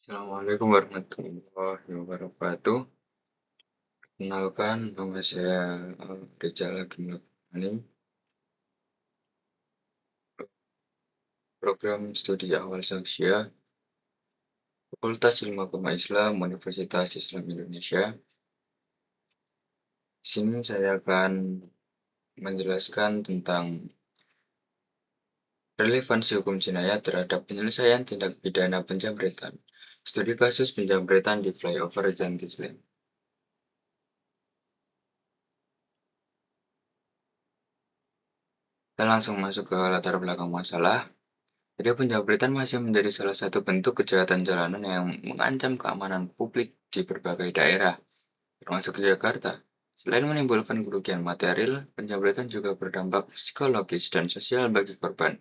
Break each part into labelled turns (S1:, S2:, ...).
S1: Assalamualaikum warahmatullahi wabarakatuh. Kenalkan nama saya Rizal Agim Ini program studi awal Saksya, Fakultas Ilmu Agama Islam Universitas Islam Indonesia. Di sini saya akan menjelaskan tentang relevansi hukum jinayat terhadap penyelesaian tindak pidana penjamretan. Studi kasus penjamretan di flyover Janti Slim. Kita langsung masuk ke latar belakang masalah. Jadi penjamretan masih menjadi salah satu bentuk kejahatan jalanan yang mengancam keamanan publik di berbagai daerah, termasuk di Jakarta. Selain menimbulkan kerugian material, penjamretan juga berdampak psikologis dan sosial bagi korban,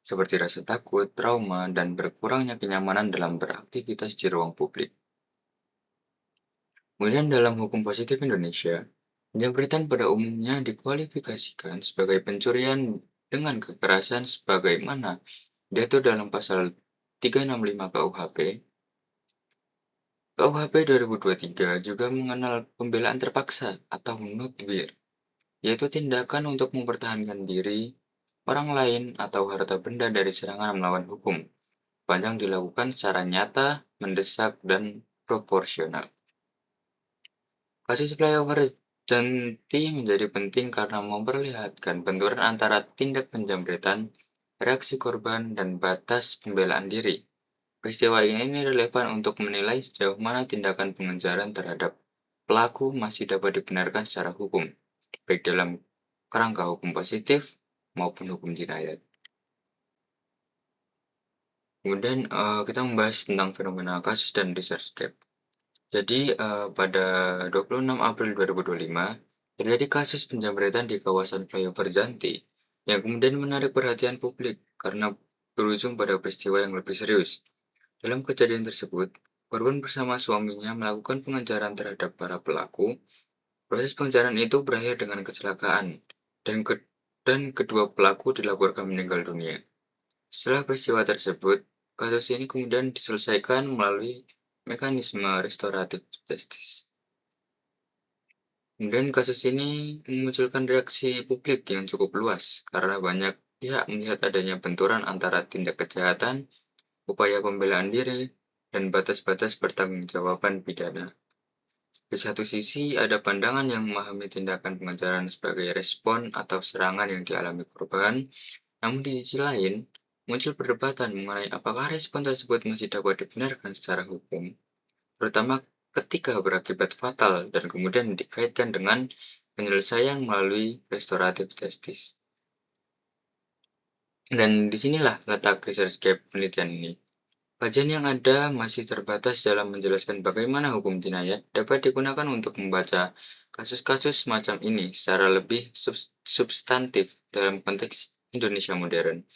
S1: seperti rasa takut, trauma, dan berkurangnya kenyamanan dalam beraktivitas di ruang publik. Kemudian dalam hukum positif Indonesia, penjamretan pada umumnya dikualifikasikan sebagai pencurian dengan kekerasan sebagaimana diatur dalam pasal 365 KUHP. KUHP 2023 juga mengenal pembelaan terpaksa atau nutwir, yaitu tindakan untuk mempertahankan diri, orang lain, atau harta benda dari serangan melawan hukum, sepanjang dilakukan secara nyata, mendesak, dan proporsional. Kasus flyover Janti menjadi penting karena memperlihatkan benturan antara tindak penjamretan, reaksi korban, dan batas pembelaan diri. Peristiwa ini relevan untuk menilai sejauh mana tindakan pengejaran terhadap pelaku masih dapat dibenarkan secara hukum, baik dalam kerangka hukum positif maupun hukum jinayat. Kemudian kita membahas tentang fenomena kasus dan research gap. Jadi pada 26 April 2025 terjadi kasus penjamretan di kawasan flyover Janti yang kemudian menarik perhatian publik karena berujung pada peristiwa yang lebih serius. Dalam kejadian tersebut, korban bersama suaminya melakukan pengejaran terhadap para pelaku. Proses pengejaran itu berakhir dengan kecelakaan, dan kedua pelaku dilaporkan meninggal dunia. Setelah peristiwa tersebut, kasus ini kemudian diselesaikan melalui mekanisme restoratif justice. Kemudian kasus ini memunculkan reaksi publik yang cukup luas karena banyak pihak melihat adanya benturan antara tindak kejahatan, upaya pembelaan diri, dan batas-batas pertanggungjawaban pidana. Di satu sisi, ada pandangan yang memahami tindakan pengejaran sebagai respon atau serangan yang dialami korban, namun di sisi lain, muncul perdebatan mengenai apakah respon tersebut masih dapat dibenarkan secara hukum, terutama ketika berakibat fatal dan kemudian dikaitkan dengan penyelesaian melalui restoratif justice. Dan disinilah letak research gap penelitian ini. Kajian yang ada masih terbatas dalam menjelaskan bagaimana hukum jinayat dapat digunakan untuk membaca kasus-kasus semacam ini secara lebih substantif dalam konteks Indonesia modern.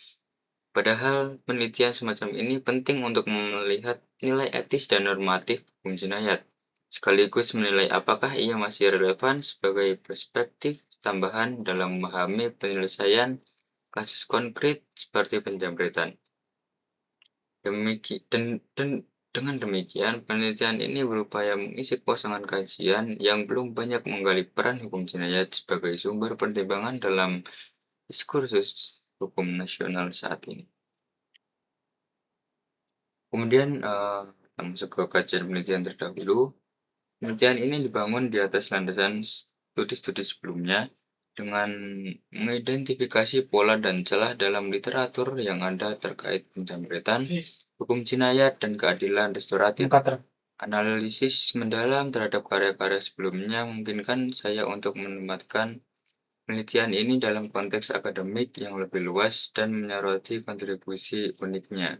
S1: Padahal penelitian semacam ini penting untuk melihat nilai etis dan normatif hukum jinayat, sekaligus menilai apakah ia masih relevan sebagai perspektif tambahan dalam memahami penyelesaian kasus konkret seperti penjamretan. Dengan demikian, penelitian ini berupaya mengisi kosongan kajian yang belum banyak menggali peran hukum jinayat sebagai sumber pertimbangan dalam diskursus hukum nasional saat ini. Kemudian, kita masuk ke kajian penelitian terdahulu. Penelitian ini dibangun di atas landasan studi-studi sebelumnya dengan mengidentifikasi pola dan celah dalam literatur yang ada terkait penjamretan, hukum jinayat, dan keadilan restoratif. Analisis mendalam terhadap karya-karya sebelumnya memungkinkan saya untuk menempatkan penelitian ini dalam konteks akademik yang lebih luas dan menyoroti kontribusi uniknya.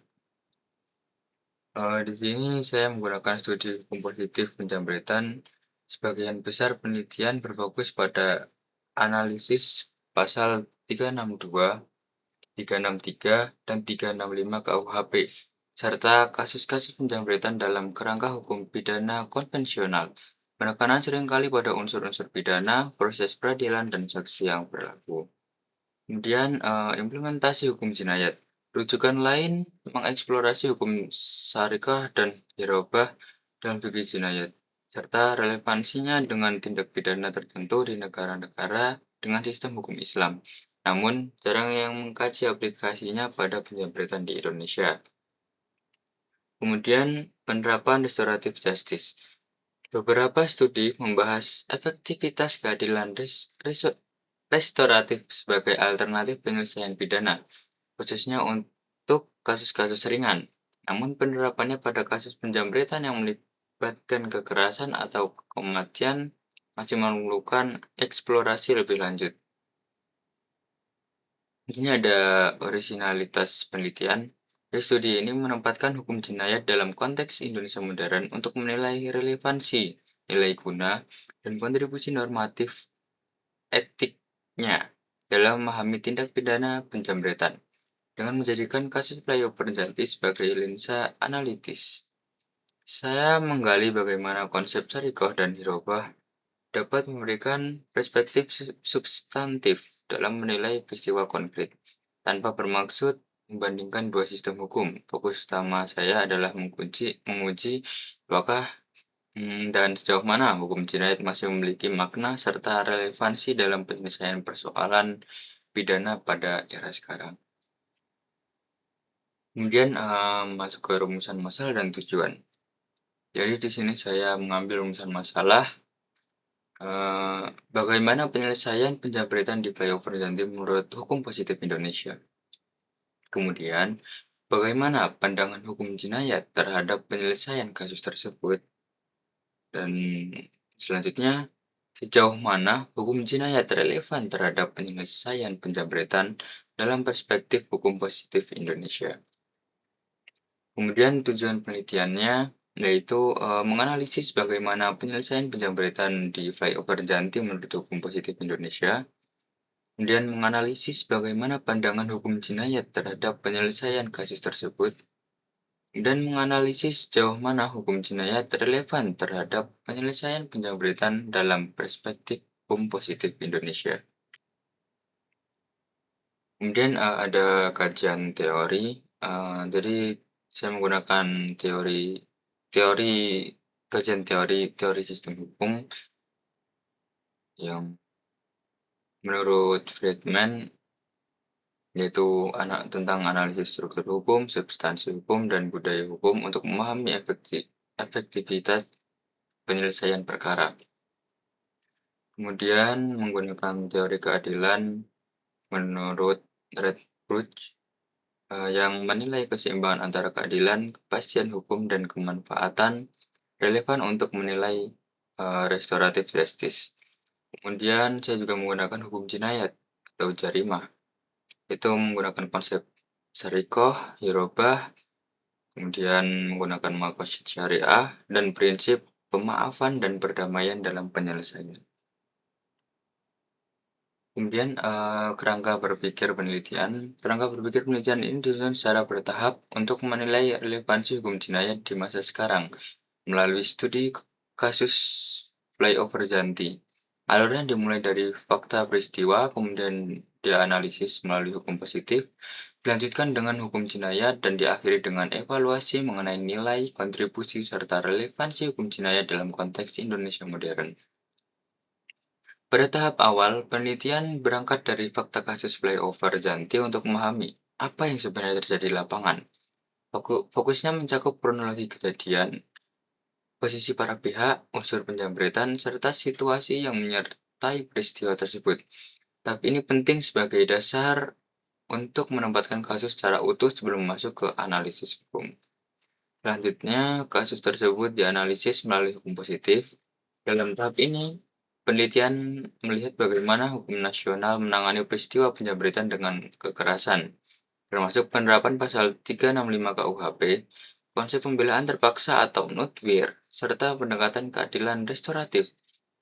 S1: Di sini saya menggunakan studi hukum positif penjamretan. Sebagian besar penelitian berfokus pada analisis pasal 362, 363, dan 365 KUHP, serta kasus-kasus penjamretan dalam kerangka hukum pidana konvensional. Penekanan seringkali pada unsur-unsur pidana, proses peradilan, dan saksi yang berlaku. Kemudian, implementasi hukum jinayat. Rujukan lain mengeksplorasi hukum syariah dan hirobah dalam fikih jinayat, serta relevansinya dengan tindak pidana tertentu di negara-negara dengan sistem hukum Islam. Namun, jarang yang mengkaji aplikasinya pada penjambretan di Indonesia. Kemudian, penerapan restoratif justice. Beberapa studi membahas efektivitas keadilan restoratif sebagai alternatif penyelesaian pidana, khususnya untuk kasus-kasus ringan. Namun penerapannya pada kasus penjambretan yang melibatkan kekerasan atau kematian masih memerlukan eksplorasi lebih lanjut. Ini ada orisinalitas penelitian. Dari studi ini menempatkan hukum jinayat dalam konteks Indonesia modern untuk menilai relevansi, nilai guna, dan kontribusi normatif etiknya dalam memahami tindak pidana penjambretan dengan menjadikan kasus flyover Janti sebagai lensa analitis. Saya menggali bagaimana konsep syarikoh dan hirobah dapat memberikan perspektif substantif dalam menilai peristiwa konflik. Tanpa bermaksud membandingkan dua sistem hukum, fokus utama saya adalah menguji apakah dan sejauh mana hukum jinayat masih memiliki makna serta relevansi dalam penyelesaian persoalan pidana pada era sekarang. Kemudian masuk ke rumusan masalah dan tujuan. Jadi di sini saya mengambil rumusan masalah, bagaimana penyelesaian penjambretan di flyover Janti menurut hukum positif Indonesia. Kemudian, bagaimana pandangan hukum jinayat terhadap penyelesaian kasus tersebut. Dan selanjutnya, sejauh mana hukum jinayat relevan terhadap penyelesaian penjambretan dalam perspektif hukum positif Indonesia. Kemudian tujuan penelitiannya yaitu menganalisis bagaimana penyelesaian penjambretan di flyover Janti menurut hukum positif Indonesia, kemudian menganalisis bagaimana pandangan hukum jinayat terhadap penyelesaian kasus tersebut, dan menganalisis sejauh mana hukum jinayat relevan terhadap penyelesaian penjambretan dalam perspektif hukum positif Indonesia. Kemudian ada kajian teori, jadi saya menggunakan teori kajian teori sistem hukum yang menurut Friedman yaitu tentang analisis struktur hukum, substansi hukum, dan budaya hukum untuk memahami efektivitas penyelesaian perkara. Kemudian menggunakan teori keadilan menurut Redbridge yang menilai keseimbangan antara keadilan, kepastian hukum, dan kemanfaatan relevan untuk menilai restoratif justice. Kemudian saya juga menggunakan hukum jinayat atau jarimah. Itu menggunakan konsep syarikoh, hirobah, kemudian menggunakan maqasid syariah, dan prinsip pemaafan dan perdamaian dalam penyelesaian. Kemudian kerangka berpikir penelitian. Kerangka berpikir penelitian ini disusun secara bertahap untuk menilai relevansi hukum jinayat di masa sekarang melalui studi kasus flyover Janti. Alurnya dimulai dari fakta peristiwa, kemudian dianalisis melalui hukum positif, dilanjutkan dengan hukum jinayat, dan diakhiri dengan evaluasi mengenai nilai, kontribusi, serta relevansi hukum jinayat dalam konteks Indonesia modern. Pada tahap awal, penelitian berangkat dari fakta kasus flyover Janti untuk memahami apa yang sebenarnya terjadi di lapangan. Fokusnya mencakup kronologi kejadian, posisi para pihak, unsur penjambretan, serta situasi yang menyertai peristiwa tersebut. Tahap ini penting sebagai dasar untuk menempatkan kasus secara utuh sebelum masuk ke analisis hukum. Selanjutnya, kasus tersebut dianalisis melalui hukum positif. Dalam tahap ini, penelitian melihat bagaimana hukum nasional menangani peristiwa penjambretan dengan kekerasan, termasuk penerapan pasal 365 KUHP, konsep pembelaan terpaksa atau nutwir, serta pendekatan keadilan restoratif.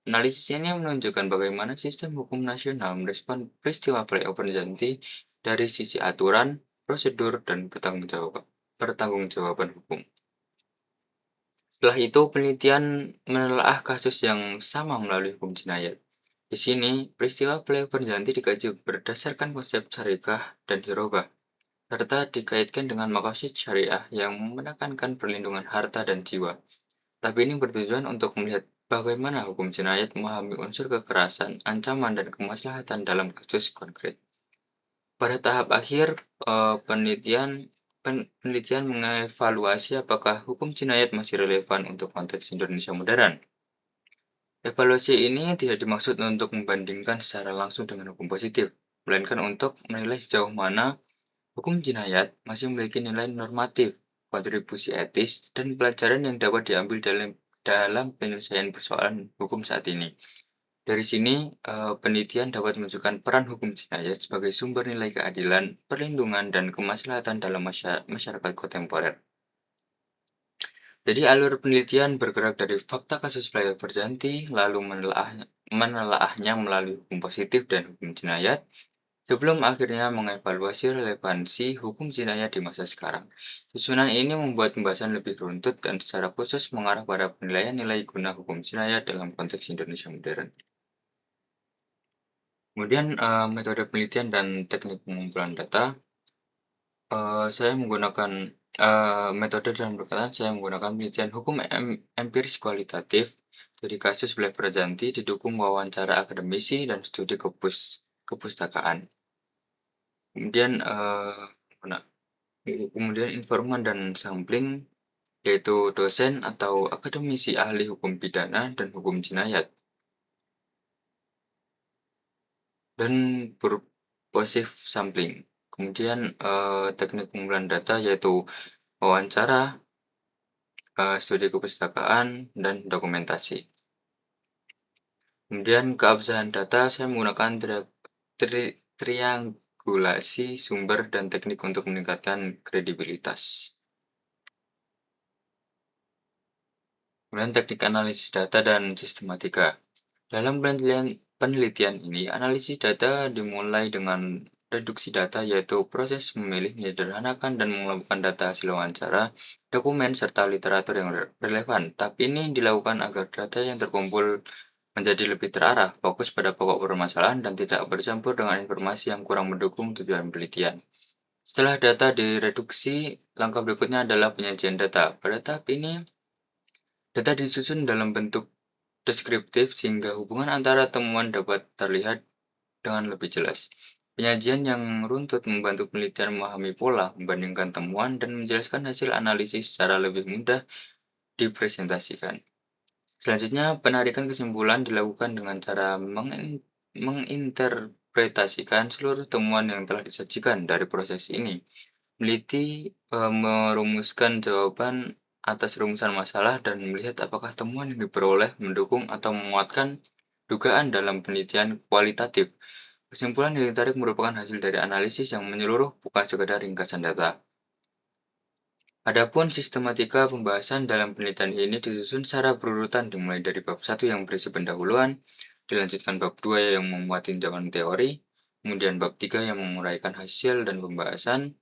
S1: Analisis ini menunjukkan bagaimana sistem hukum nasional merespon peristiwa flyover Janti dari sisi aturan, prosedur, dan pertanggungjawaban hukum. Setelah itu, penelitian menelaah kasus yang sama melalui hukum jinayat. Di sini, peristiwa flyover Janti dikaji berdasarkan konsep syarikah dan hirobah, serta dikaitkan dengan maqasid syariah yang menekankan perlindungan harta dan jiwa. Tapi ini bertujuan untuk melihat bagaimana hukum jinayat memahami unsur kekerasan, ancaman, dan kemaslahatan dalam kasus konkret. Pada tahap akhir, penelitian mengevaluasi apakah hukum jinayat masih relevan untuk konteks Indonesia modern. Evaluasi ini tidak dimaksud untuk membandingkan secara langsung dengan hukum positif, melainkan untuk menilai sejauh mana hukum jinayat masih memiliki nilai normatif, kontribusi etis, dan pelajaran yang dapat diambil dalam penyelesaian persoalan hukum saat ini. Dari sini, penelitian dapat menunjukkan peran hukum jinayat sebagai sumber nilai keadilan, perlindungan, dan kemaslahatan dalam masyarakat kontemporer. Jadi alur penelitian bergerak dari fakta kasus flyover Janti, lalu menelaahnya melalui hukum positif dan hukum jinayat, sebelum akhirnya mengevaluasi relevansi hukum jinayat di masa sekarang. Susunan ini membuat pembahasan lebih runtut dan secara khusus mengarah pada penilaian nilai guna hukum jinayat dalam konteks Indonesia modern. Kemudian, metode penelitian dan teknik pengumpulan data, saya menggunakan, metode dan pendekatan saya menggunakan penelitian hukum empiris kualitatif dari kasus Black Prajanti didukung wawancara akademisi dan studi kepustakaan. Kemudian, guna kemudian informan dan sampling, yaitu dosen atau akademisi ahli hukum pidana dan hukum jinayat. Dan purposive sampling. Kemudian, teknik pengumpulan data yaitu wawancara, studi kepustakaan, dan dokumentasi. Kemudian keabsahan data saya menggunakan triangulasi sumber dan teknik untuk meningkatkan kredibilitas. Kemudian teknik analisis data dan sistematika. Dalam penelitian ini, analisis data dimulai dengan reduksi data, yaitu proses memilih, menyederhanakan, dan mengelompokkan data hasil wawancara, dokumen, serta literatur yang relevan. Tapi ini dilakukan agar data yang terkumpul menjadi lebih terarah, fokus pada pokok permasalahan, dan tidak bercampur dengan informasi yang kurang mendukung tujuan penelitian. Setelah data direduksi, langkah berikutnya adalah penyajian data. Pada tahap ini, data disusun dalam bentuk deskriptif sehingga hubungan antara temuan dapat terlihat dengan lebih jelas. Penyajian yang runtut membantu penelitian memahami pola, membandingkan temuan, dan menjelaskan hasil analisis secara lebih mudah dipresentasikan. Selanjutnya, penarikan kesimpulan dilakukan dengan cara menginterpretasikan seluruh temuan yang telah disajikan dari proses ini. Meneliti, merumuskan jawaban atas rumusan masalah dan melihat apakah temuan yang diperoleh mendukung atau menguatkan dugaan dalam penelitian kualitatif. Kesimpulan yang ditarik merupakan hasil dari analisis yang menyeluruh, bukan sekedar ringkasan data. Adapun sistematika pembahasan dalam penelitian ini disusun secara berurutan, dimulai dari bab 1 yang berisi pendahuluan, dilanjutkan bab 2 yang memuat tinjauan teori, kemudian bab 3 yang menguraikan hasil dan pembahasan,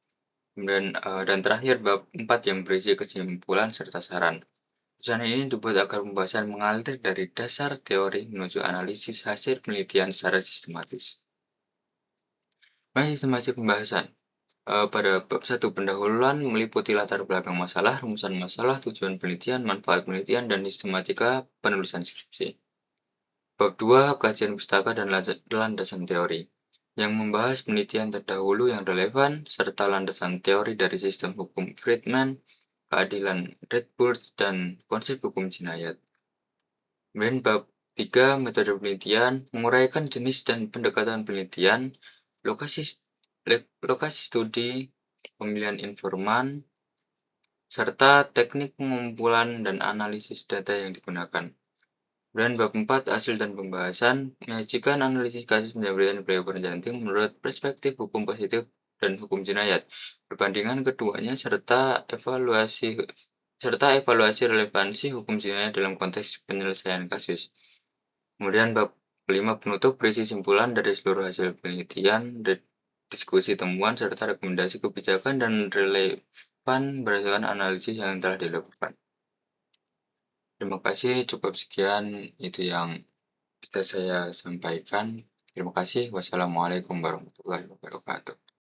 S1: kemudian dan terakhir bab 4 yang berisi kesimpulan serta saran. Susunan ini dibuat agar pembahasan mengalir dari dasar teori menuju analisis hasil penelitian secara sistematis. Sistematis pembahasan. Pada bab 1 pendahuluan meliputi latar belakang masalah, rumusan masalah, tujuan penelitian, manfaat penelitian, dan sistematika penulisan skripsi. Bab 2 kajian pustaka dan landasan teori, yang membahas penelitian terdahulu yang relevan, serta landasan teori dari sistem hukum Friedman, keadilan Redbird, dan konsep hukum jinayat. Kemudian bab 3 metode penelitian, menguraikan jenis dan pendekatan penelitian, lokasi studi, pemilihan informan, serta teknik pengumpulan dan analisis data yang digunakan. Dan bab 4 hasil dan pembahasan, menyajikan analisis kasus penjamretan Blair Janting menurut perspektif hukum positif dan hukum jinayat, perbandingan keduanya serta evaluasi relevansi hukum jinayat dalam konteks penyelesaian kasus. Kemudian bab 5 penutup berisi simpulan dari seluruh hasil penelitian, diskusi temuan, serta rekomendasi kebijakan dan relevan berdasarkan analisis yang telah dilakukan. Terima kasih, cukup sekian itu yang bisa saya sampaikan. Terima kasih. Wassalamualaikum warahmatullahi wabarakatuh.